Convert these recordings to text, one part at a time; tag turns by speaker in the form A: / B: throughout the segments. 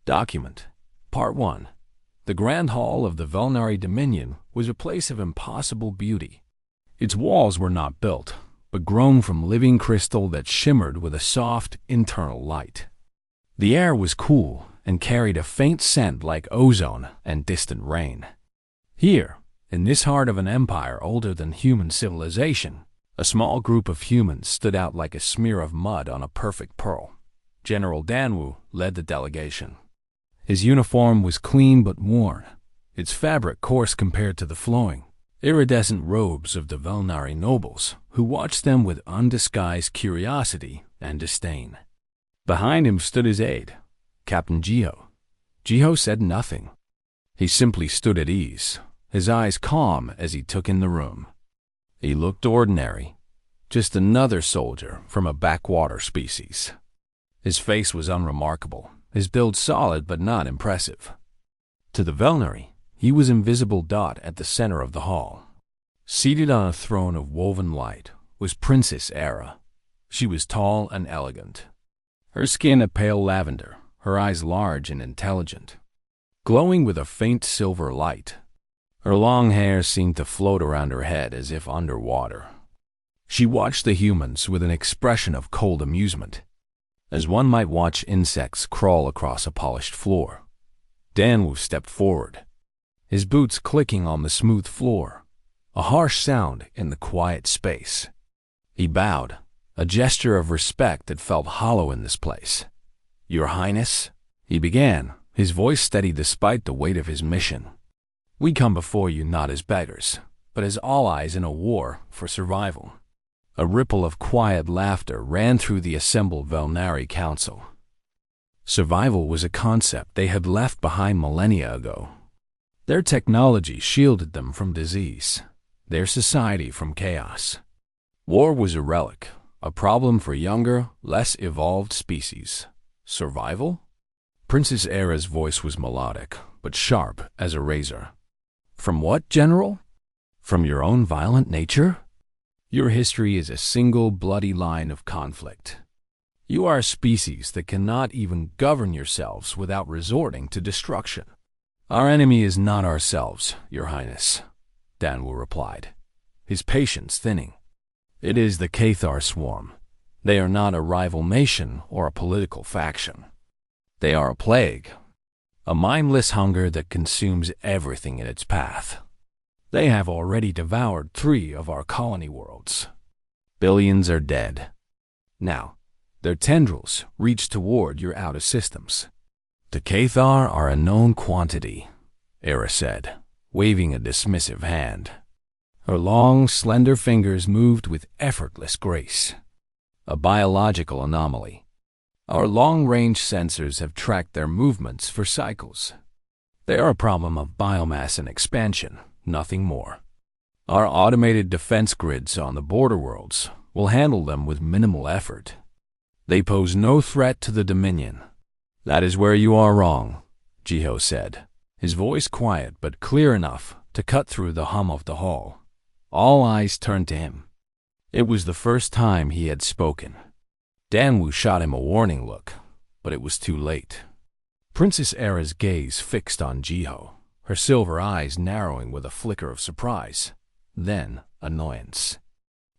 A: Document. Part 1. The Grand Hall of the Velnari Dominion was a place of impossible beauty. Its walls were not built, but grown from living crystal that shimmered with a soft, internal light. The air was cool and carried a faint scent like ozone and distant rain. Here, in this heart of an empire older than human civilization, a small group of humans stood out like a smear of mud on a perfect pearl. General Danwu led the delegation. His uniform was clean but worn, its fabric coarse compared to the flowing, iridescent robes of the Velnari nobles, who watched them with undisguised curiosity and disdain. Behind him stood his aide, Captain Jiho. Jiho said nothing. He simply stood at ease, his eyes calm as he took in the room. He looked ordinary, just another soldier from a backwater species. His face was unremarkable, his build solid but not impressive. To the Velnari, he was invisible dot at the center of the hall. Seated on a throne of woven light was Princess Era. She was tall and elegant. Her skin a pale lavender, her eyes large and intelligent, glowing with a faint silver light. Her long hair seemed to float around her head as if underwater. She watched the humans with an expression of cold amusement, as one might watch insects crawl across a polished floor. Danwu stepped forward, his boots clicking on the smooth floor, a harsh sound in the quiet space. He bowed, a gesture of respect that felt hollow in this place. "Your Highness," he began, his voice steady despite the weight of his mission. "We come before you not as beggars, but as allies in a war for survival." A ripple of quiet laughter ran through the assembled Velnari council. Survival was a concept they had left behind millennia ago. Their technology shielded them from disease, their society from chaos. War was a relic, a problem for younger, less evolved species. Survival? Princess Era's voice was melodic, but sharp as a razor. "From what, General? From your own violent nature? Your history is a single bloody line of conflict. You are a species that cannot even govern yourselves without resorting to destruction." "Our enemy is not ourselves, Your Highness," Danwu replied, his patience thinning. "It is the Cathar swarm. They are not a rival nation or a political faction. They are a plague, a mindless hunger that consumes everything in its path. They have already devoured 3 of our colony worlds. Billions are dead. Now, their tendrils reach toward your outer systems. The Cathar are a known quantity," Era said, waving a dismissive hand. Her long, slender fingers moved with effortless grace. "A biological anomaly. Our long-range sensors have tracked their movements for cycles. They are a problem of biomass and expansion, nothing more. Our automated defense grids on the border worlds will handle them with minimal effort. They pose no threat to the Dominion." "That is where you are wrong," Jiho said, his voice quiet but clear enough to cut through the hum of the hall. All eyes turned to him. It was the first time he had spoken. Danwu shot him a warning look, but it was too late. Princess Era's gaze fixed on Jiho, her silver eyes narrowing with a flicker of surprise, then annoyance.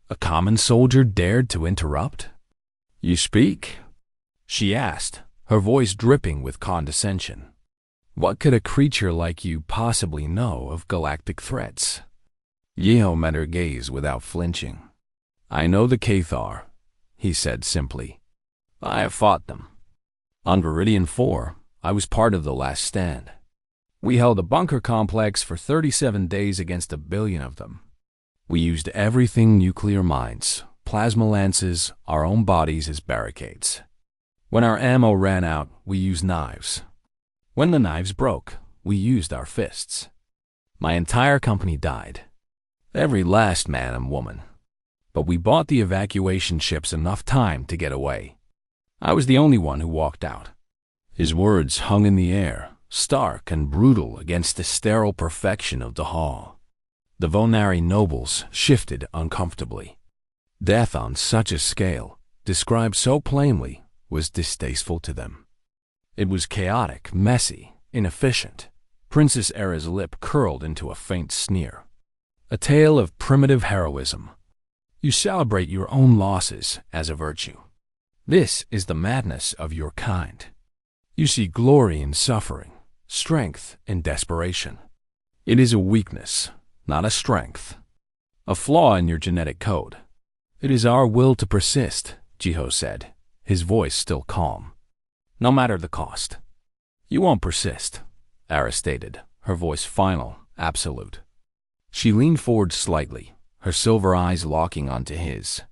A: A common soldier dared to interrupt? "You speak?" she asked, her voice dripping with condescension. "What could a creature like you possibly know of galactic threats?" Jiho met her gaze without flinching. "I know the Cathar," he said simply. "I have fought them. On Viridian 4, I was part of the last stand. We held a bunker complex for 37 days against 1 billion of them. We used everything nuclear mines, plasma lances, our own bodies as barricades. When our ammo ran out, we used knives. When the knives broke, we used our fists. My entire company died. Every last man and woman. But we bought the evacuation ships enough time to get away. I was the only one who walked out." His words hung in the air, stark and brutal against the sterile perfection of the hall. The Velnari nobles shifted uncomfortably. Death on such a scale, described so plainly, was distasteful to them. It was chaotic, messy, inefficient. Princess Era's lip curled into a faint sneer. A tale of primitive heroism. You celebrate your own losses as a virtue. This is the madness of your kind. You see glory in suffering, strength in desperation. It is a weakness, not a strength. A flaw in your genetic code. It is our will to persist, Jiho said, his voice still calm. No matter the cost. You won't persist, Era stated, her voice final, absolute. She leaned forward slightly, her silver eyes locking onto his.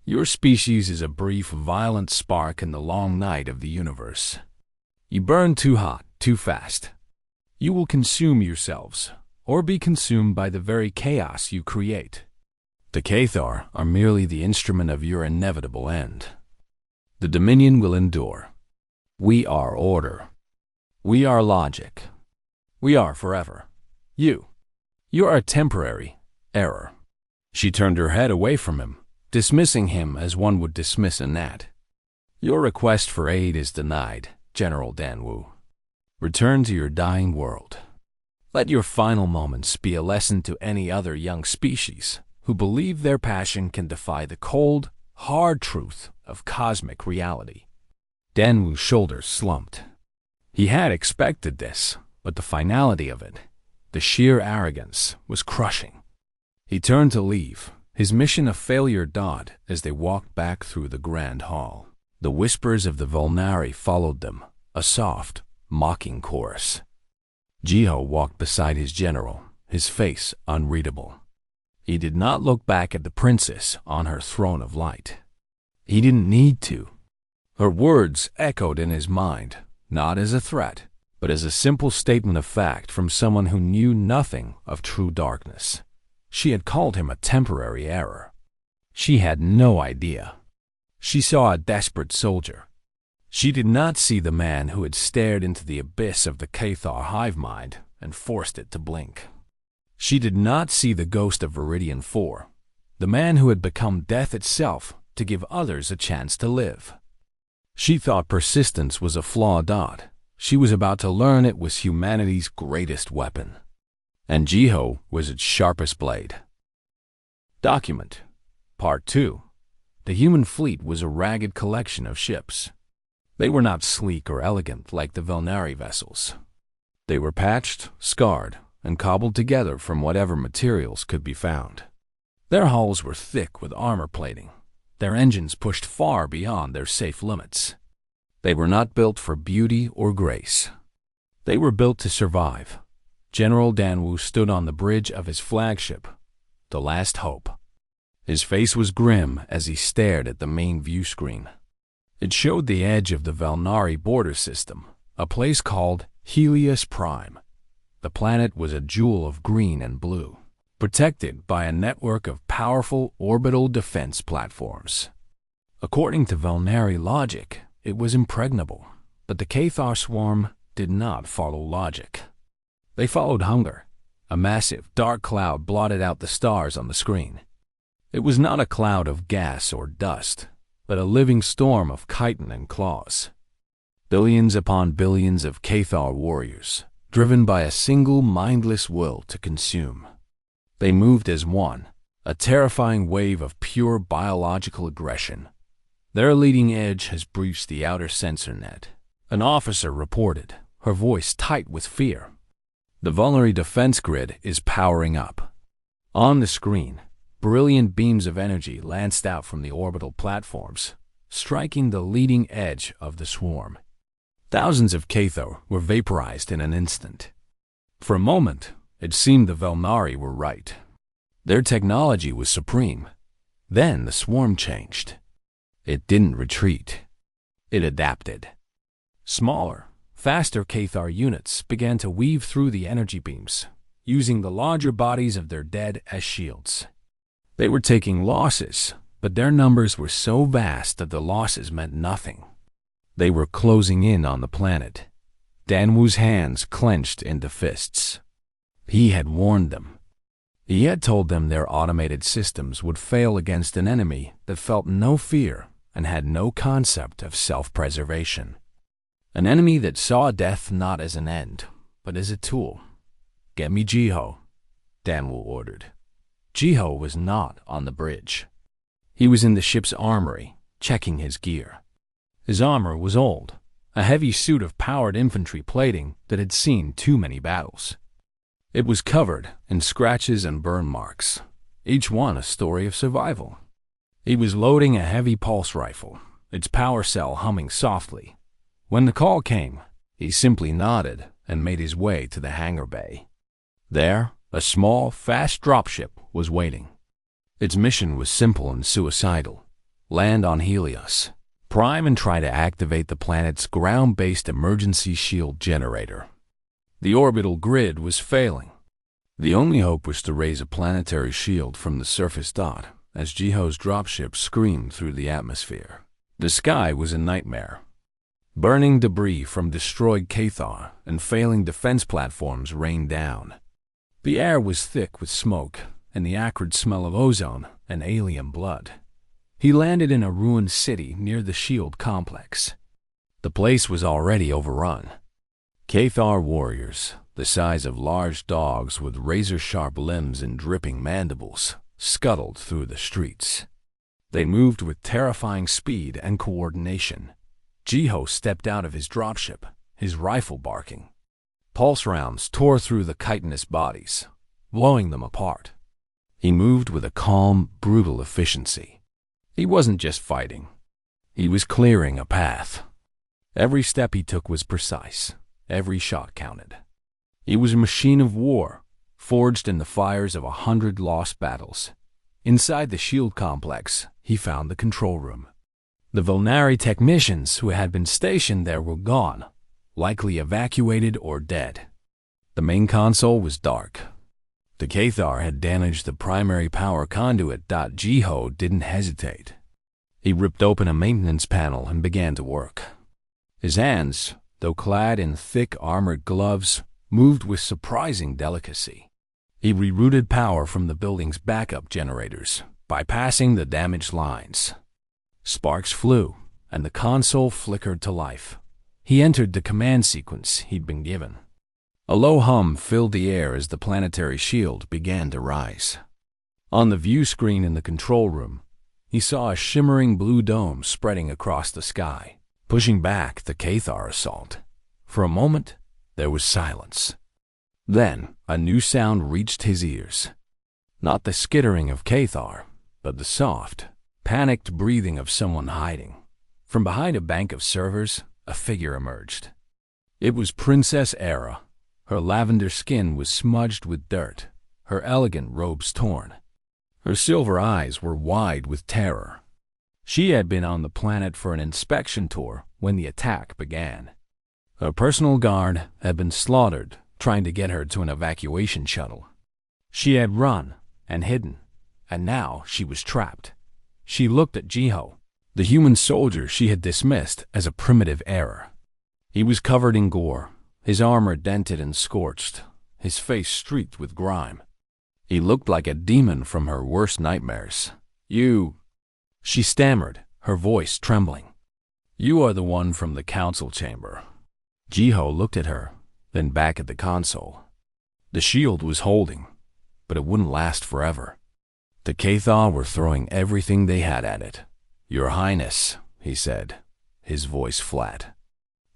A: Your species is a brief, violent spark in the long night of the universe. You burn too hot, too fast. You will consume yourselves, or be consumed by the very chaos you create. The Cathar are merely the instrument of your inevitable end. The Dominion will endure. We are order. We are logic. We are forever. You are a temporary error. She turned her head away from him, dismissing him as one would dismiss a gnat. Your request for aid is denied, General Danwu. Return to your dying world. Let your final moments be a lesson to any other young species who believe their passion can defy the cold, hard truth of cosmic reality. Danwu's shoulders slumped. He had expected this, but the finality of it, the sheer arrogance, was crushing. He turned to leave, his mission a failure dawned as they walked back through the grand hall. The whispers of the Volnari followed them, a soft, mocking chorus. Jiho walked beside his general, his face unreadable. He did not look back at the princess on her throne of light. He didn't need to. Her words echoed in his mind, not as a threat, but as a simple statement of fact from someone who knew nothing of true darkness. She had called him a temporary error. She had no idea. She saw a desperate soldier. She did not see the man who had stared into the abyss of the Cathar hive mind and forced it to blink. She did not see the ghost of Viridian IV, the man who had become death itself to give others a chance to live. She thought persistence was a flawed dot. She was about to learn it was humanity's greatest weapon. And Jiho was its sharpest blade. Document. Part 2. The human fleet was a ragged collection of ships. They were not sleek or elegant like the Velnari vessels. They were patched, scarred, and cobbled together from whatever materials could be found. Their hulls were thick with armor plating. Their engines pushed far beyond their safe limits. They were not built for beauty or grace. They were built to survive. General Danwu stood on the bridge of his flagship, the Last Hope. His face was grim as he stared at the main view screen. It showed the edge of the Valnari border system, a place called Helios Prime. The planet was a jewel of green and blue, protected by a network of powerful orbital defense platforms. According to Valnari logic, it was impregnable, but the Cathar swarm did not follow logic. They followed hunger. A massive, dark cloud blotted out the stars on the screen. It was not a cloud of gas or dust, but a living storm of chitin and claws. Billions upon billions of Cathar warriors, driven by a single mindless will to consume. They moved as one, a terrifying wave of pure biological aggression. Their leading edge has breached the outer sensor net, an officer reported, her voice tight with fear. The Vulnerary defense grid is powering up. On the screen, brilliant beams of energy lanced out from the orbital platforms, striking the leading edge of the swarm. Thousands of Cathar were vaporized in an instant. For a moment, it seemed the Velnari were right. Their technology was supreme. Then the swarm changed. It didn't retreat. It adapted. Smaller, faster Cathar units began to weave through the energy beams, using the larger bodies of their dead as shields. They were taking losses, but their numbers were so vast that the losses meant nothing. They were closing in on the planet. Danwu's hands clenched into fists. He had warned them. He had told them their automated systems would fail against an enemy that felt no fear and had no concept of self-preservation. An enemy that saw death not as an end, but as a tool. "Get me Jiho," Danwoo ordered. Jiho was not on the bridge. He was in the ship's armory, checking his gear. His armor was old, a heavy suit of powered infantry plating that had seen too many battles. It was covered in scratches and burn marks, each one a story of survival. He was loading a heavy pulse rifle, its power cell humming softly. When the call came, he simply nodded and made his way to the hangar bay. There, a small, fast dropship was waiting. Its mission was simple and suicidal: land on Helios, prime and try to activate the planet's ground-based emergency shield generator. The orbital grid was failing. The only hope was to raise a planetary shield from the surface dot as Jiho's dropship screamed through the atmosphere. The sky was a nightmare. Burning debris from destroyed Cathar and failing defense platforms rained down. The air was thick with smoke and the acrid smell of ozone and alien blood. He landed in a ruined city near the shield complex. The place was already overrun. Cathar warriors, the size of large dogs with razor-sharp limbs and dripping mandibles, scuttled through the streets. They moved with terrifying speed and coordination. Jiho stepped out of his dropship, his rifle barking. Pulse rounds tore through the chitinous bodies, blowing them apart. He moved with a calm, brutal efficiency. He wasn't just fighting. He was clearing a path. Every step he took was precise. Every shot counted. He was a machine of war, forged in the fires of 100 lost battles. Inside the shield complex, he found the control room. The Volnari technicians who had been stationed there were gone, likely evacuated or dead. The main console was dark. The Cathar had damaged the primary power conduit. Jiho didn't hesitate. He ripped open a maintenance panel and began to work. His hands, though clad in thick armored gloves, moved with surprising delicacy. He rerouted power from the building's backup generators, bypassing the damaged lines. Sparks flew, and the console flickered to life. He entered the command sequence he'd been given. A low hum filled the air as the planetary shield began to rise. On the view screen in the control room, he saw a shimmering blue dome spreading across the sky, pushing back the Cathar assault. For a moment, there was silence. Then, a new sound reached his ears. Not the skittering of Cathar, but the soft, panicked breathing of someone hiding. From behind a bank of servers, a figure emerged. It was Princess Era. Her lavender skin was smudged with dirt, her elegant robes torn. Her silver eyes were wide with terror. She had been on the planet for an inspection tour when the attack began. Her personal guard had been slaughtered trying to get her to an evacuation shuttle. She had run and hidden, and now she was trapped. She looked at Jiho, the human soldier she had dismissed as a primitive error. He was covered in gore, his armor dented and scorched, his face streaked with grime. He looked like a demon from her worst nightmares. "You," she stammered, her voice trembling. "You are the one from the council chamber." Jiho looked at her, then back at the console. The shield was holding, but it wouldn't last forever. The Cathar were throwing everything they had at it. "Your Highness," he said, his voice flat.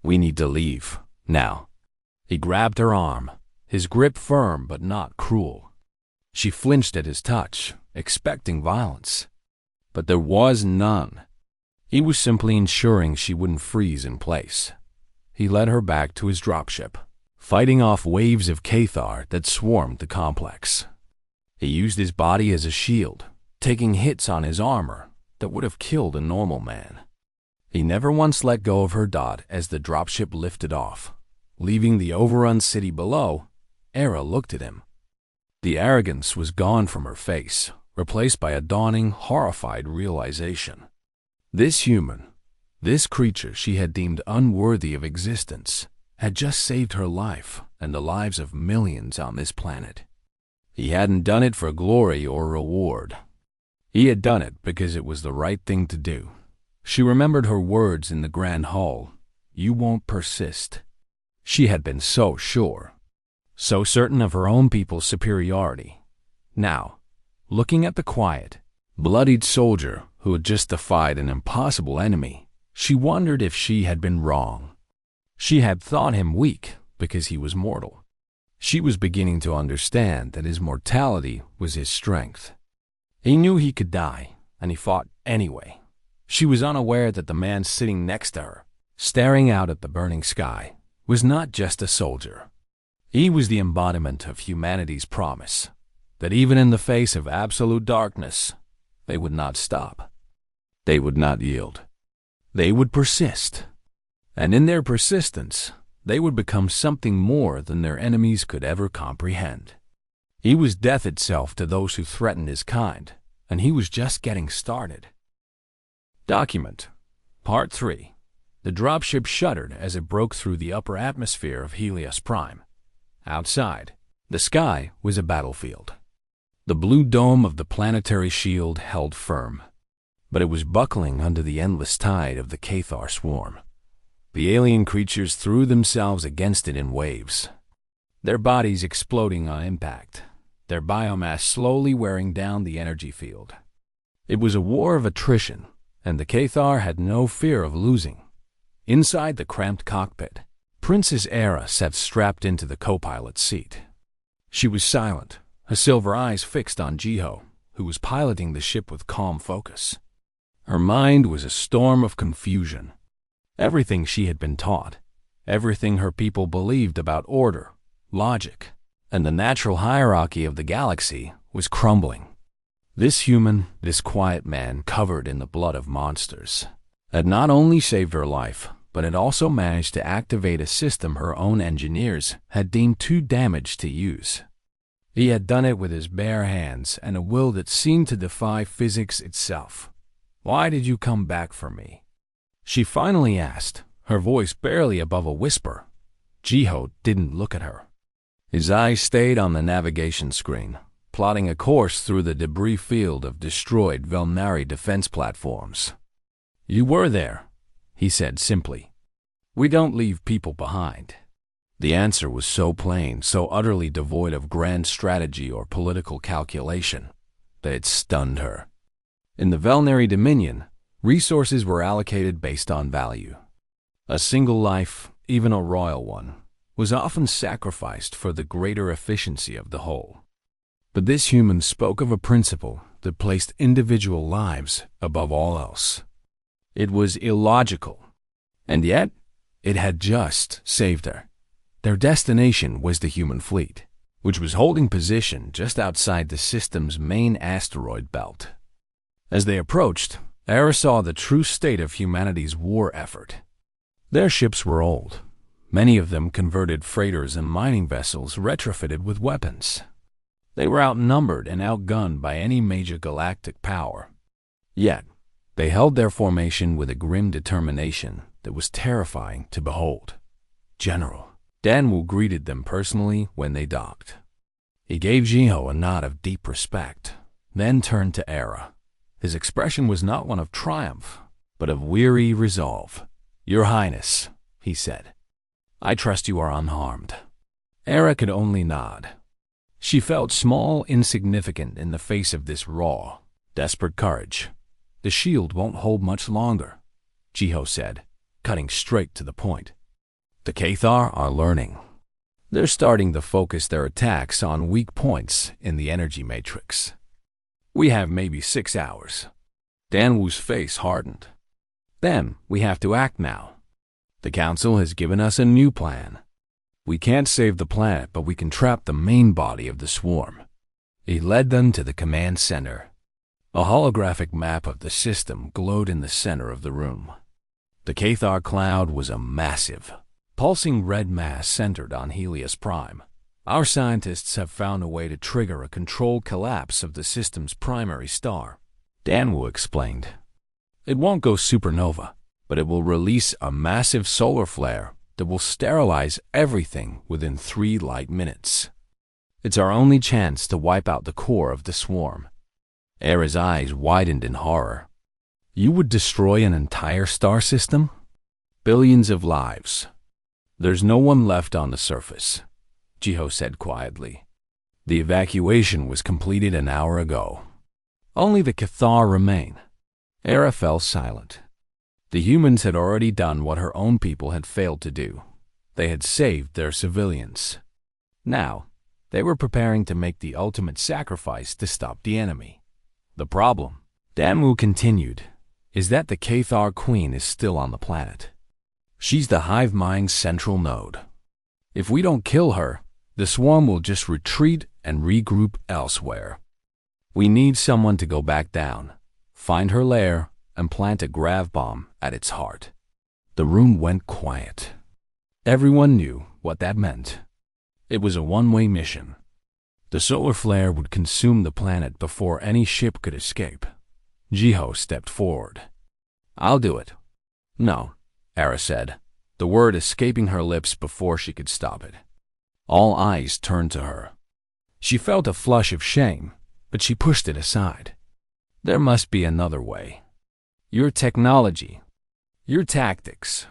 A: "We need to leave, now." He grabbed her arm, his grip firm but not cruel. She flinched at his touch, expecting violence. But there was none. He was simply ensuring she wouldn't freeze in place. He led her back to his dropship, fighting off waves of Cathar that swarmed the complex. He used his body as a shield, taking hits on his armor that would have killed a normal man. He never once let go of her dot as the dropship lifted off. Leaving the overrun city below, Era looked at him. The arrogance was gone from her face, replaced by a dawning, horrified realization. This human, this creature she had deemed unworthy of existence, had just saved her life and the lives of millions on this planet. He hadn't done it for glory or reward. He had done it because it was the right thing to do. She remembered her words in the Grand Hall. You won't persist. She had been so sure, so certain of her own people's superiority. Now, looking at the quiet, bloodied soldier who had just defied an impossible enemy, she wondered if she had been wrong. She had thought him weak because he was mortal. She was beginning to understand that his mortality was his strength. He knew he could die, and he fought anyway. She was unaware that the man sitting next to her, staring out at the burning sky, was not just a soldier. He was the embodiment of humanity's promise, that even in the face of absolute darkness, they would not stop. They would not yield. They would persist. And in their persistence, they would become something more than their enemies could ever comprehend. He was death itself to those who threatened his kind, and he was just getting started. Document Part 3. The dropship shuddered as it broke through the upper atmosphere of Helios Prime. Outside, the sky was a battlefield. The blue dome of the planetary shield held firm, but it was buckling under the endless tide of the Cathar swarm. The alien creatures threw themselves against it in waves, their bodies exploding on impact, their biomass slowly wearing down the energy field. It was a war of attrition, and the Cathar had no fear of losing. Inside the cramped cockpit, Princess Era sat strapped into the co-pilot's seat. She was silent, her silver eyes fixed on Jiho, who was piloting the ship with calm focus. Her mind was a storm of confusion. Everything she had been taught, everything her people believed about order, logic, and the natural hierarchy of the galaxy was crumbling. This human, this quiet man covered in the blood of monsters, had not only saved her life, but had also managed to activate a system her own engineers had deemed too damaged to use. He had done it with his bare hands and a will that seemed to defy physics itself. "Why did you come back for me?" she finally asked, her voice barely above a whisper. Jiho didn't look at her. His eyes stayed on the navigation screen, plotting a course through the debris field of destroyed Velnari defense platforms. "You were there," he said simply. "We don't leave people behind." The answer was so plain, so utterly devoid of grand strategy or political calculation, that it stunned her. In the Velnari Dominion, resources were allocated based on value. A single life, even a royal one, was often sacrificed for the greater efficiency of the whole. But this human spoke of a principle that placed individual lives above all else. It was illogical, and yet it had just saved her. Their destination was the human fleet, which was holding position just outside the system's main asteroid belt. As they approached, Era saw the true state of humanity's war effort. Their ships were old, many of them converted freighters and mining vessels retrofitted with weapons. They were outnumbered and outgunned by any major galactic power. Yet, they held their formation with a grim determination that was terrifying to behold. General Danwu greeted them personally when they docked. He gave Jiho a nod of deep respect, then turned to Era. His expression was not one of triumph, but of weary resolve. "Your Highness," he said, "I trust you are unharmed." Era could only nod. She felt small, insignificant in the face of this raw, desperate courage. "The shield won't hold much longer," Jiho said, cutting straight to the point. "The Cathar are learning. They're starting to focus their attacks on weak points in the energy matrix. We have maybe 6 hours." Danwu's face hardened. "Then we have to act now. The Council has given us a new plan. We can't save the planet, but we can trap the main body of the swarm." He led them to the command center. A holographic map of the system glowed in the center of the room. The Cathar cloud was a massive, pulsing red mass centered on Helios Prime. "Our scientists have found a way to trigger a controlled collapse of the system's primary star," Danwu explained. "It won't go supernova, but it will release a massive solar flare that will sterilize everything within 3 light minutes. It's our only chance to wipe out the core of the swarm." Era's eyes widened in horror. "You would destroy an entire star system?" Billions of lives. There's no one left on the surface, Jiho said quietly. The evacuation was completed an hour ago. Only the Cathar remain. Era fell silent. The humans had already done what her own people had failed to do. They had saved their civilians. Now, they were preparing to make the ultimate sacrifice to stop the enemy. The problem, Damu continued, is that the Cathar Queen is still on the planet. She's the hive mind's central node. If we don't kill her, the swarm will just retreat and regroup elsewhere. We need someone to go back down, find her lair, and plant a grav bomb at its heart. The room went quiet. Everyone knew what that meant. It was a one-way mission. The solar flare would consume the planet before any ship could escape. Jiho stepped forward. I'll do it. No, Era said, the word escaping her lips before she could stop it. All eyes turned to her. She felt a flush of shame, but she pushed it aside. There must be another way. Your technology, your tactics.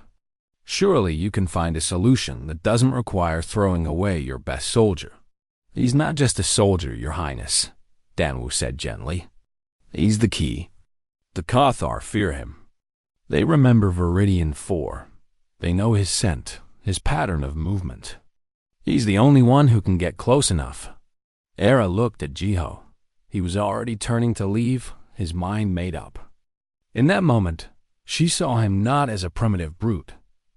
A: Surely you can find a solution that doesn't require throwing away your best soldier. He's not just a soldier, Your Highness, Danwu said gently. He's the key. The Cathar fear him. They remember Viridian 4. They know his scent, his pattern of movement. He's the only one who can get close enough. Era looked at Jiho. He was already turning to leave, his mind made up. In that moment, she saw him not as a primitive brute,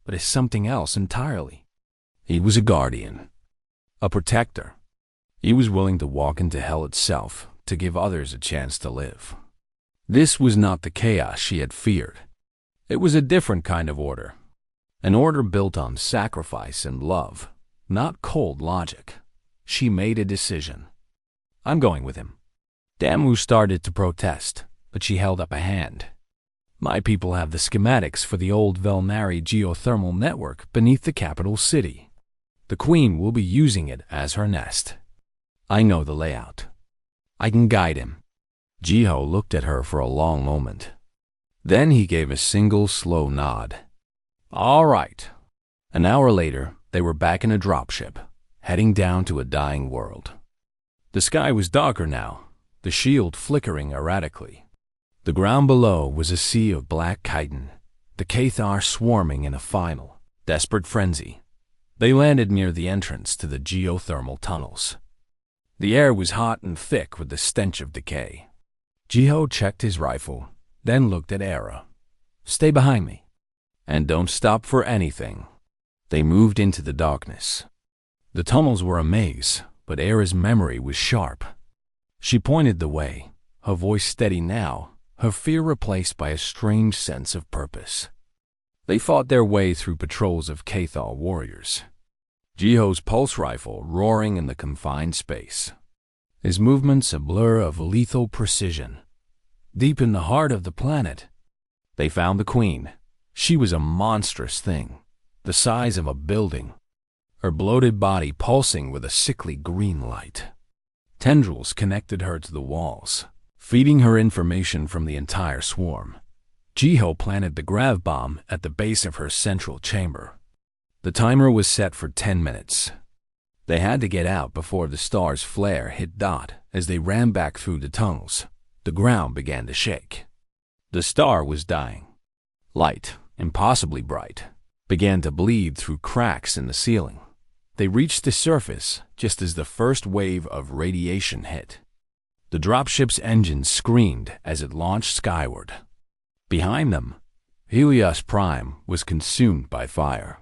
A: but as something else entirely. He was a guardian, a protector. He was willing to walk into hell itself to give others a chance to live. This was not the chaos she had feared. It was a different kind of order. An order built on sacrifice and love, not cold logic. She made a decision. I'm going with him. Damu started to protest, but she held up a hand. My people have the schematics for the old Velnari geothermal network beneath the capital city. The Queen will be using it as her nest. I know the layout. I can guide him. Jiho looked at her for a long moment. Then he gave a single slow nod. All right. An hour later, they were back in a dropship, heading down to a dying world. The sky was darker now, the shield flickering erratically. The ground below was a sea of black chitin, the Cathar swarming in a final, desperate frenzy. They landed near the entrance to the geothermal tunnels. The air was hot and thick with the stench of decay. Jiho checked his rifle, then looked at Era. Stay behind me. And don't stop for anything. They moved into the darkness. The tunnels were a maze, but Era's memory was sharp. She pointed the way, her voice steady now, her fear replaced by a strange sense of purpose. They fought their way through patrols of Cathar warriors. Jiho's pulse rifle roaring in the confined space. His movements a blur of lethal precision. Deep in the heart of the planet, they found the Queen. She was a monstrous thing, the size of a building, her bloated body pulsing with a sickly green light. Tendrils connected her to the walls, feeding her information from the entire swarm. Jiho planted the grav bomb at the base of her central chamber. The timer was set for 10 minutes. They had to get out before the star's flare hit Dot. As they ran back through the tunnels, the ground began to shake. The star was dying. Light, impossibly bright, began to bleed through cracks in the ceiling. They reached the surface just as the first wave of radiation hit. The dropship's engine screamed as it launched skyward. Behind them, Helios Prime was consumed by fire.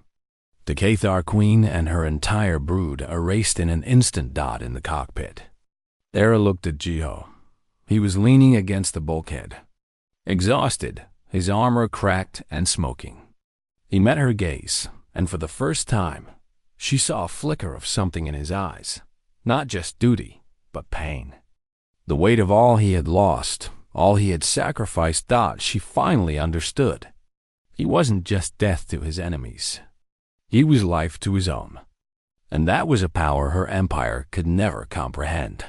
A: The Cathar Queen and her entire brood erased in an instant. Dot in the cockpit. Era looked at Jiho. He was leaning against the bulkhead, exhausted, his armor cracked and smoking. He met her gaze, and for the first time, she saw a flicker of something in his eyes. Not just duty, but pain. The weight of all he had lost, all he had sacrificed. Dot, she finally understood. He wasn't just death to his enemies. He was life to his own. And that was a power her empire could never comprehend.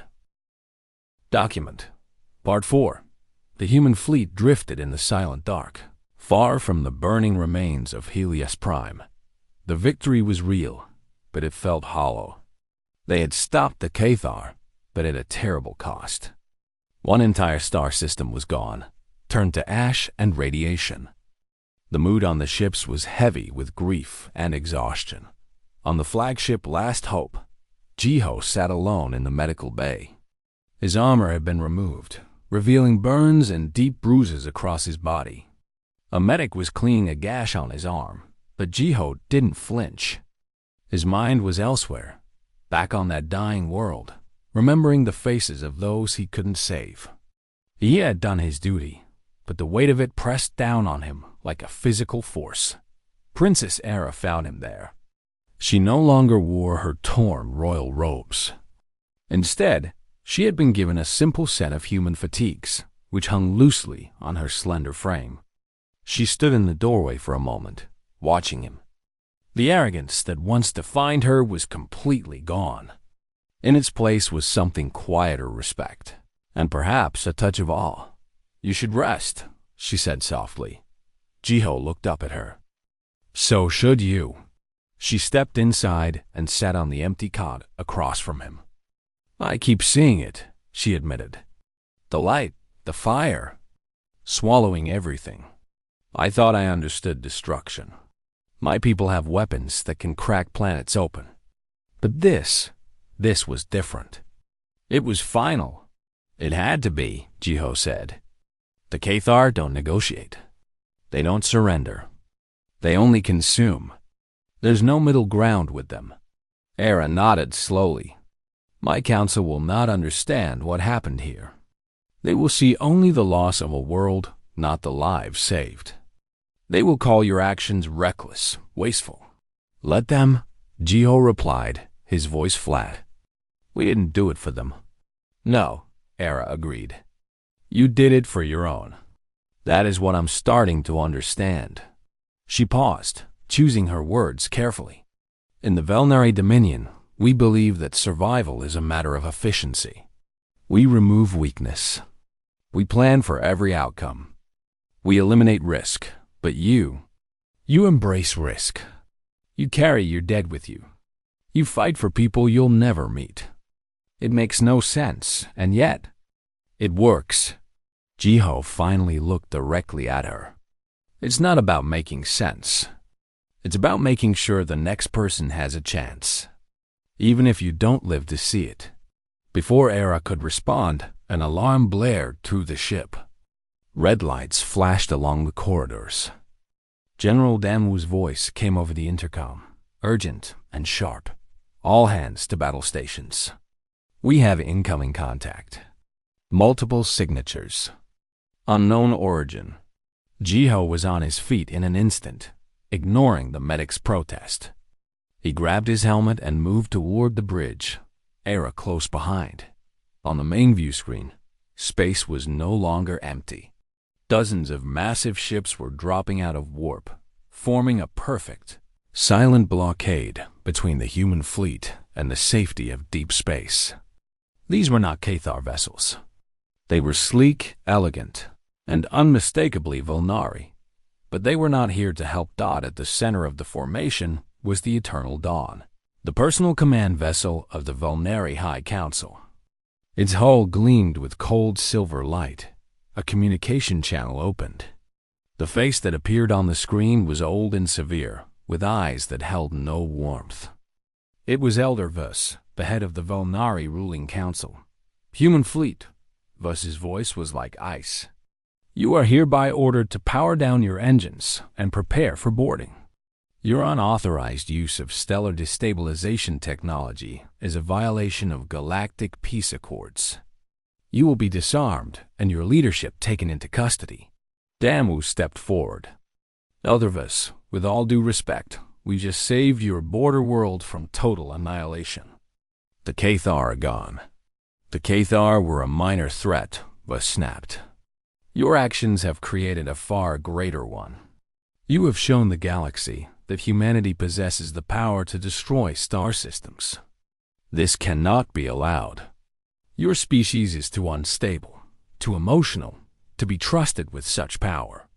A: Document. Part 4. The human fleet drifted in the silent dark, Far from the burning remains of Helios Prime, the victory was real, but it felt hollow. They had stopped the Cathar, but at a terrible cost. One entire star system was gone, turned to ash and radiation. The mood on the ships was heavy with grief and exhaustion. On the flagship Last Hope, Jiho sat alone in the medical bay. His armor had been removed, revealing burns and deep bruises across his body. A medic was cleaning a gash on his arm, but Jiho didn't flinch. His mind was elsewhere, back on that dying world, remembering the faces of those he couldn't save. He had done his duty, but the weight of it pressed down on him like a physical force. Princess Era found him there. She no longer wore her torn royal robes. Instead, she had been given a simple set of human fatigues, which hung loosely on her slender frame. She stood in the doorway for a moment, watching him. The arrogance that once defined her was completely gone. In its place was something quieter respect, and perhaps a touch of awe. "You should rest," she said softly. Jiho looked up at her. "So should you." She stepped inside and sat on the empty cot across from him. "I keep seeing it," she admitted. "The light, the fire, swallowing everything. I thought I understood destruction. My people have weapons that can crack planets open. But this was different. It was final. It had to be," Jiho said. "The Cathar don't negotiate. They don't surrender. They only consume. There's no middle ground with them." Era nodded slowly. "My council will not understand what happened here. They will see only the loss of a world, not the lives saved. They will call your actions reckless, wasteful." "Let them," Jiho replied, his voice flat. "We didn't do it for them." "No," Era agreed. "You did it for your own. That is what I'm starting to understand." She paused, choosing her words carefully. "In the Velnari Dominion, we believe that survival is a matter of efficiency. We remove weakness. We plan for every outcome. We eliminate risk, but you embrace risk. You carry your dead with you. You fight for people you'll never meet. It makes no sense, and yet, it works." Jiho finally looked directly at her. "It's not about making sense. It's about making sure the next person has a chance, even if you don't live to see it." Before Era could respond, an alarm blared through the ship. Red lights flashed along the corridors. General Damu's voice came over the intercom, urgent and sharp. "All hands to battle stations. We have incoming contact. Multiple signatures. Unknown origin." Jiho was on his feet in an instant, ignoring the medic's protest. He grabbed his helmet and moved toward the bridge, Era close behind. On the main view screen, space was no longer empty. Dozens of massive ships were dropping out of warp, forming a perfect, silent blockade between the human fleet and the safety of deep space. These were not Cathar vessels. They were sleek, elegant, and unmistakably Velnari. But they were not here to help Dot. At the center of the formation was the Eternal Dawn, the personal command vessel of the Velnari High Council. Its hull gleamed with cold silver light. A communication channel opened. The face that appeared on the screen was old and severe, with eyes that held no warmth. It was Elder Vus, the head of the Velnari ruling council. "Human fleet," Vus's voice was like ice. "You are hereby ordered to power down your engines and prepare for boarding. Your unauthorized use of stellar destabilization technology is a violation of galactic peace accords. You will be disarmed and your leadership taken into custody." Damu stepped forward. "Elder Vus, with all due respect, we just saved your border world from total annihilation. The Cathar are gone." "The Cathar were a minor threat," Vus snapped. "Your actions have created a far greater one. You have shown the galaxy that humanity possesses the power to destroy star systems. This cannot be allowed. Your species is too unstable, too emotional, to be trusted with such power.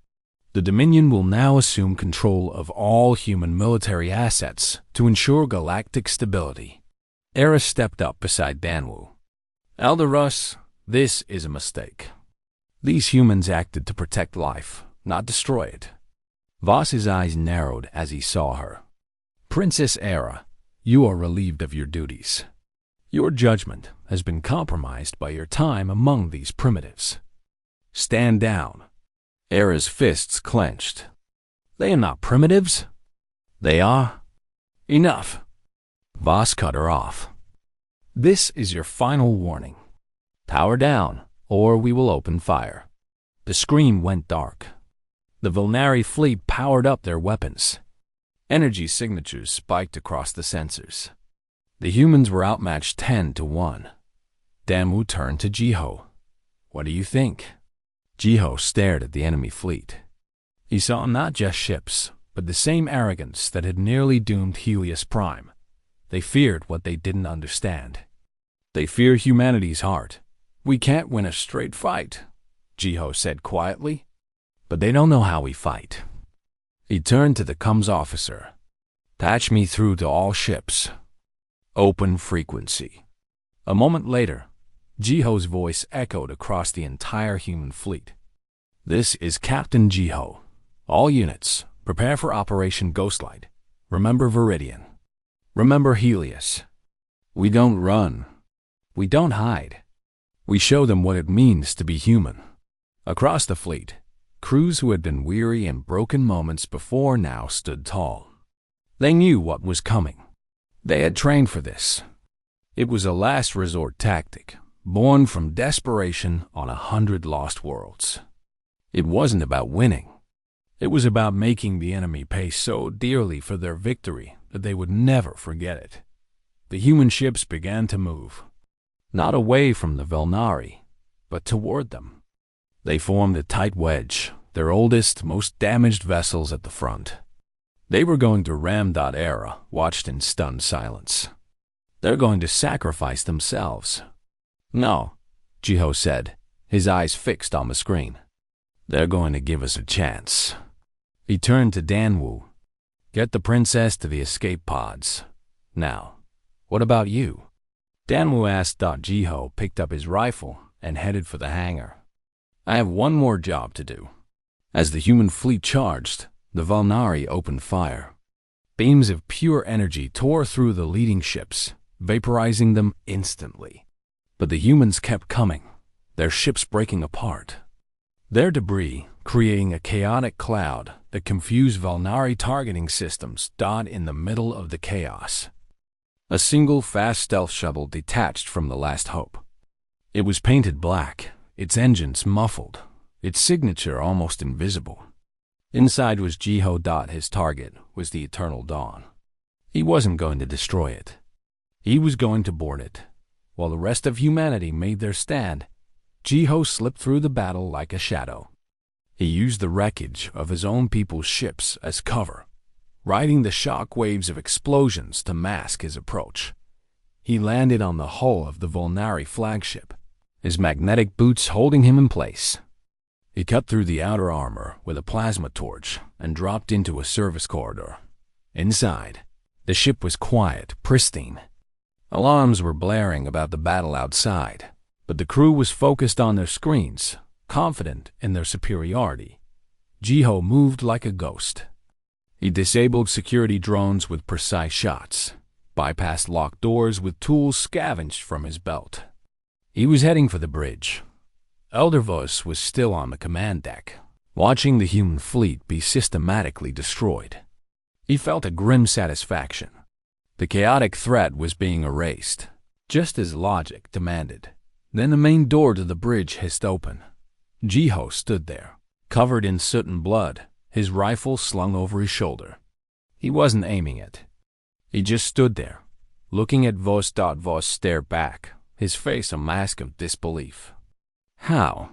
A: The Dominion will now assume control of all human military assets to ensure galactic stability. Eris stepped up beside Danwu. Elder Russ, this is a mistake. These humans acted to protect life, not destroy it. Voss's eyes narrowed as he saw her. Princess Era, you are relieved of your duties. Your judgment has been compromised by your time among these primitives. Stand down. Era's fists clenched. They are not primitives. They are. Enough. Voss cut her off. This is your final warning. Power down, or we will open fire. The screen went dark. The Volnari fleet powered up their weapons. Energy signatures spiked across the sensors. The humans were outmatched 10-1. Danwu turned to Jiho. What do you think? Jiho stared at the enemy fleet. He saw not just ships, but the same arrogance that had nearly doomed Helios Prime. They feared what they didn't understand. They fear humanity's heart. We can't win a straight fight, Jiho said quietly. But they don't know how we fight. He turned to the comms officer. Patch me through to all ships. Open frequency. A moment later, Jiho's voice echoed across the entire human fleet. This is Captain Jiho. All units, prepare for Operation Ghostlight. Remember Viridian. Remember Helios. We don't run. We don't hide. We show them what it means to be human. Across the fleet, crews who had been weary and broken moments before now stood tall. They knew what was coming. They had trained for this. It was a last resort tactic, born from desperation on 100 lost worlds. It wasn't about winning. It was about making the enemy pay so dearly for their victory that they would never forget it. The human ships began to move, not away from the Volnari, but toward them. They formed a tight wedge, their oldest, most damaged vessels at the front. They were going to ram. Era watched in stunned silence. They're going to sacrifice themselves. No, Jiho said, his eyes fixed on the screen. They're going to give us a chance. He turned to Danwu. Get the princess to the escape pods. Now, what about you? Danwu asked. Jiho picked up his rifle and headed for the hangar. I have one more job to do. As the human fleet charged, the Volnari opened fire. Beams of pure energy tore through the leading ships, vaporizing them instantly. But the humans kept coming, their ships breaking apart. Their debris creating a chaotic cloud that confused Volnari targeting systems in the middle of the chaos. A single fast stealth shuttle detached from the Last Hope. It was painted black, its engines muffled, its signature almost invisible. Inside was Jiho. His target was the Eternal Dawn. He wasn't going to destroy it. He was going to board it. While the rest of humanity made their stand, Jiho slipped through the battle like a shadow. He used the wreckage of his own people's ships as cover, riding the shock waves of explosions to mask his approach. He landed on the hull of the Volnari flagship, his magnetic boots holding him in place. He cut through the outer armor with a plasma torch and dropped into a service corridor. Inside, the ship was quiet, pristine. Alarms were blaring about the battle outside, but the crew was focused on their screens, confident in their superiority. Jiho moved like a ghost. He disabled security drones with precise shots, bypassed locked doors with tools scavenged from his belt. He was heading for the bridge. Elder Voss was still on the command deck, watching the human fleet be systematically destroyed. He felt a grim satisfaction. The chaotic threat was being erased, just as logic demanded. Then the main door to the bridge hissed open. Jiho stood there, covered in soot and blood, his rifle slung over his shoulder. He wasn't aiming it. He just stood there, looking at Voss. Voss stared back, his face a mask of disbelief. How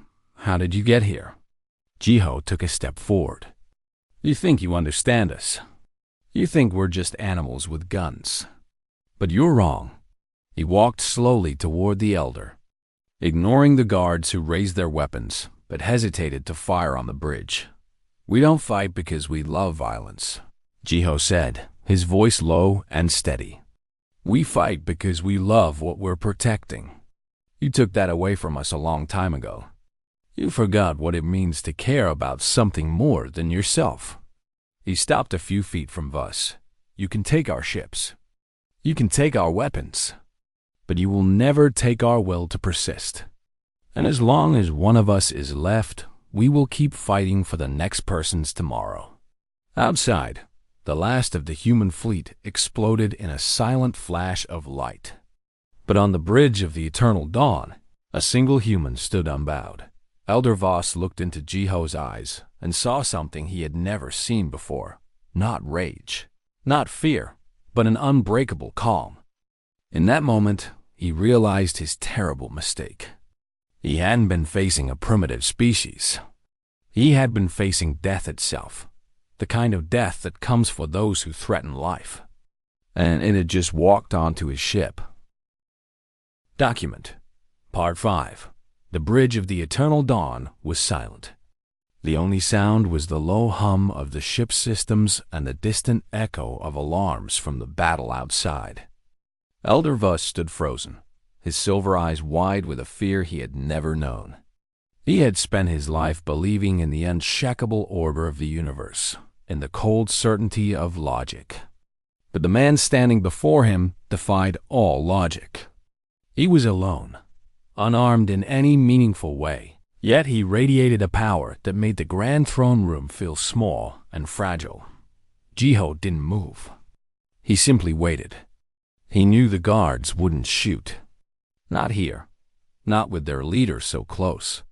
A: did you get here? Jiho took a step forward. You think you understand us. You think we're just animals with guns. But you're wrong. He walked slowly toward the Elder, ignoring the guards who raised their weapons but hesitated to fire on the bridge. We don't fight because we love violence, Jiho said, his voice low and steady. We fight because we love what we're protecting. You took that away from us a long time ago. You forgot what it means to care about something more than yourself. He stopped a few feet from Vus. You can take our ships. You can take our weapons. But you will never take our will to persist. And as long as one of us is left, we will keep fighting for the next person's tomorrow. Outside, the last of the human fleet exploded in a silent flash of light. But on the bridge of the eternal dawn, a single human stood unbowed. Elder Voss looked into Jiho's eyes and saw something he had never seen before. Not rage, not fear, but an unbreakable calm. In that moment, he realized his terrible mistake. He hadn't been facing a primitive species. He had been facing death itself, the kind of death that comes for those who threaten life. And it had just walked onto his ship. Document. Part 5. The bridge of the eternal dawn was silent. The only sound was the low hum of the ship's systems and the distant echo of alarms from the battle outside. Elder Vus stood frozen, his silver eyes wide with a fear he had never known. He had spent his life believing in the unshakable order of the universe, in the cold certainty of logic. But the man standing before him defied all logic. He was alone, unarmed in any meaningful way, yet he radiated a power that made the grand throne room feel small and fragile. Jiho didn't move. He simply waited. He knew the guards wouldn't shoot. Not here. Not with their leader so close.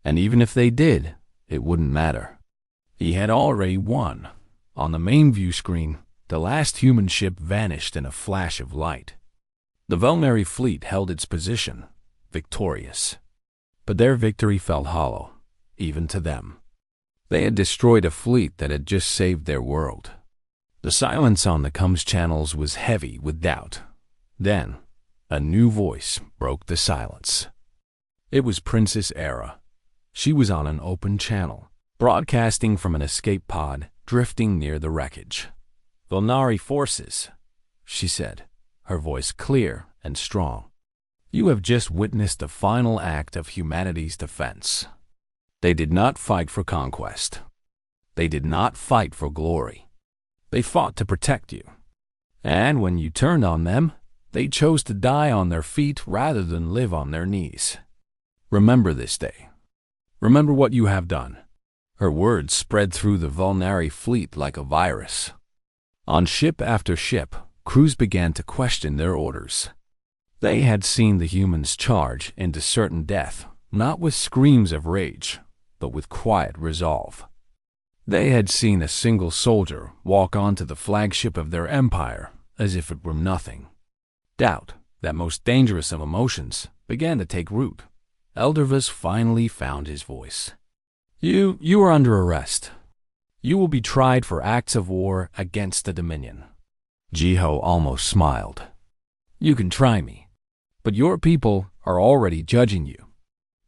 A: And even if they did, it wouldn't matter. He had already won. On the main view screen, the last human ship vanished in a flash of light. The Velnari fleet held its position, victorious. But their victory felt hollow, even to them. They had destroyed a fleet that had just saved their world. The silence on the comms channels was heavy with doubt. Then, a new voice broke the silence. It was Princess Era. She was on an open channel, broadcasting from an escape pod drifting near the wreckage. "Velnari forces," she said, her voice clear and strong. "You have just witnessed the final act of humanity's defense. They did not fight for conquest. They did not fight for glory. They fought to protect you. And when you turned on them, they chose to die on their feet rather than live on their knees. Remember this day. Remember what you have done." Her words spread through the Velnari fleet like a virus. On ship after ship, crews began to question their orders. They had seen the humans charge into certain death, not with screams of rage, but with quiet resolve. They had seen a single soldier walk onto the flagship of their empire as if it were nothing. Doubt, that most dangerous of emotions, began to take root. Eldervis finally found his voice. You are under arrest. You will be tried for acts of war against the Dominion." Jiho almost smiled. "You can try me, but your people are already judging you."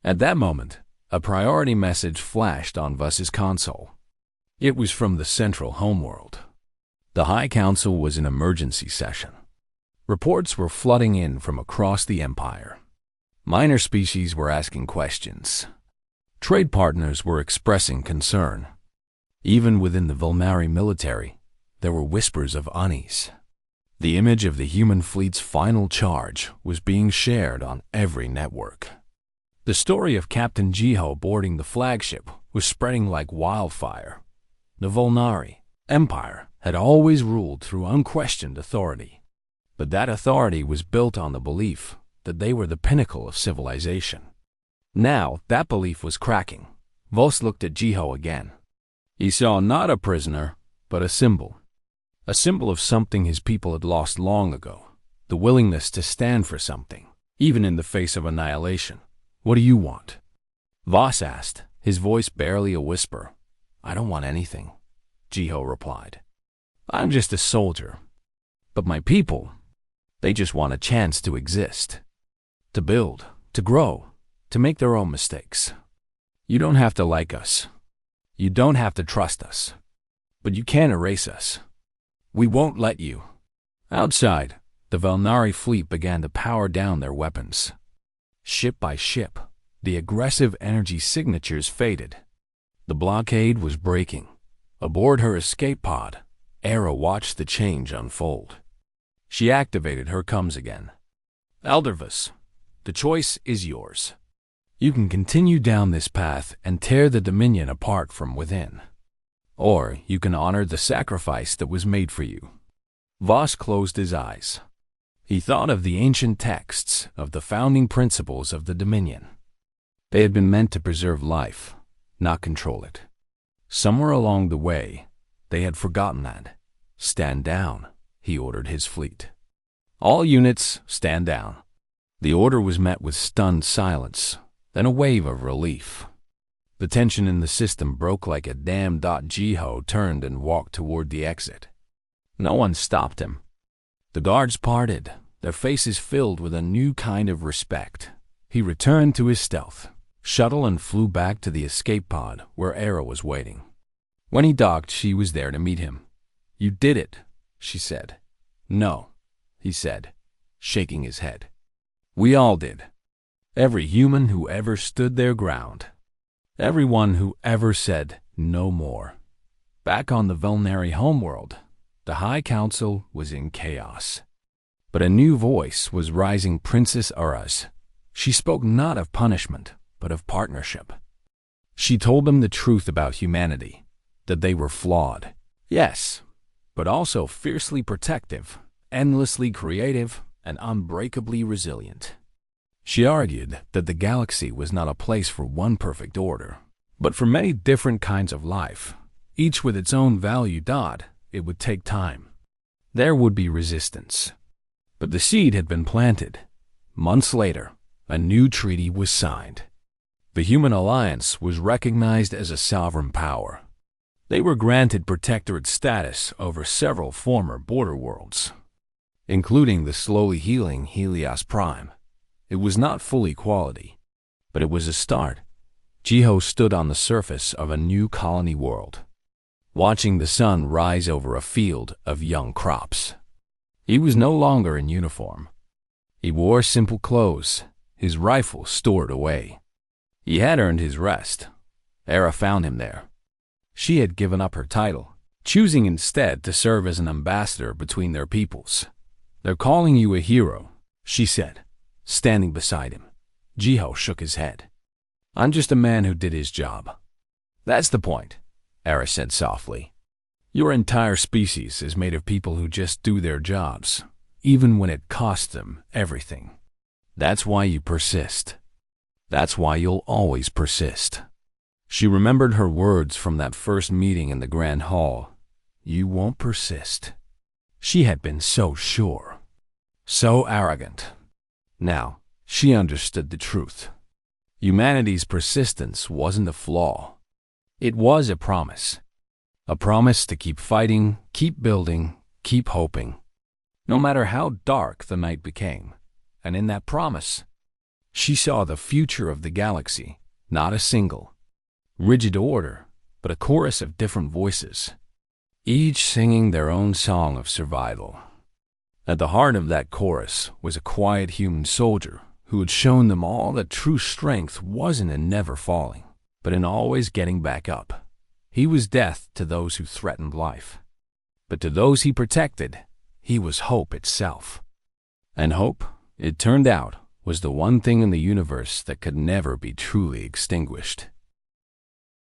A: At that moment, a priority message flashed on Vus's console. It was from the central homeworld. The High Council was in emergency session. Reports were flooding in from across the Empire. Minor species were asking questions. Trade partners were expressing concern. Even within the Velnari military, there were whispers of unease. The image of the human fleet's final charge was being shared on every network. The story of Captain Jiho boarding the flagship was spreading like wildfire. The Velnari Empire had always ruled through unquestioned authority, but that authority was built on the belief that they were the pinnacle of civilization. Now that belief was cracking. Vos looked at Jiho again. He saw not a prisoner, but a symbol of something his people had lost long ago, the willingness to stand for something, even in the face of annihilation. "What do you want?" Vos asked, his voice barely a whisper. "I don't want anything," Jiho replied. "I'm just a soldier. But my people, they just want a chance to exist, to build, to grow, to make their own mistakes. You don't have to like us. You don't have to trust us, but you can erase us. We won't let you." Outside, the Valnari fleet began to power down their weapons. Ship by ship, the aggressive energy signatures faded. The blockade was breaking. Aboard her escape pod, Era watched the change unfold. She activated her comms again. "Eldervis, the choice is yours. You can continue down this path and tear the Dominion apart from within. Or you can honor the sacrifice that was made for you." Voss closed his eyes. He thought of the ancient texts of the founding principles of the Dominion. They had been meant to preserve life, not control it. Somewhere along the way, they had forgotten that. "Stand down," he ordered his fleet. "All units, stand down." The order was met with stunned silence, then a wave of relief. The tension in the system broke like a dam. Jiho turned and walked toward the exit. No one stopped him. The guards parted, their faces filled with a new kind of respect. He returned to his stealth shuttle and flew back to the escape pod where Era was waiting. When he docked, she was there to meet him. "You did it," she said. "No," he said, shaking his head. "We all did. Every human who ever stood their ground. Everyone who ever said no more." Back on the Valnari homeworld, the High Council was in chaos. But a new voice was rising. Princess Uraz. She spoke not of punishment, but of partnership. She told them the truth about humanity, that they were flawed, yes, but also fiercely protective, endlessly creative, and unbreakably resilient. She argued that the galaxy was not a place for one perfect order, but for many different kinds of life, each with its own value. It would take time. There would be resistance. But the seed had been planted. Months later, a new treaty was signed. The Human Alliance was recognized as a sovereign power. They were granted protectorate status over several former border worlds, including the slowly healing Helios Prime. It was not full equality, but it was a start. Jiho stood on the surface of a new colony world, watching the sun rise over a field of young crops. He was no longer in uniform. He wore simple clothes, his rifle stored away. He had earned his rest. Era found him there. She had given up her title, choosing instead to serve as an ambassador between their peoples. "They're calling you a hero," she said, standing beside him. Jiho shook his head. "I'm just a man who did his job." "That's the point," Era said softly. "Your entire species is made of people who just do their jobs, even when it costs them everything. That's why you persist. That's why you'll always persist." She remembered her words from that first meeting in the Grand Hall. "You won't persist." She had been so sure, so arrogant. Now, she understood the truth. Humanity's persistence wasn't a flaw. It was a promise. A promise to keep fighting, keep building, keep hoping, no matter how dark the night became. And in that promise, she saw the future of the galaxy, not a single, rigid order, but a chorus of different voices, each singing their own song of survival. At the heart of that chorus was a quiet human soldier who had shown them all that true strength wasn't in never falling, but in always getting back up. He was death to those who threatened life, but to those he protected, he was hope itself. And hope, it turned out, was the one thing in the universe that could never be truly extinguished.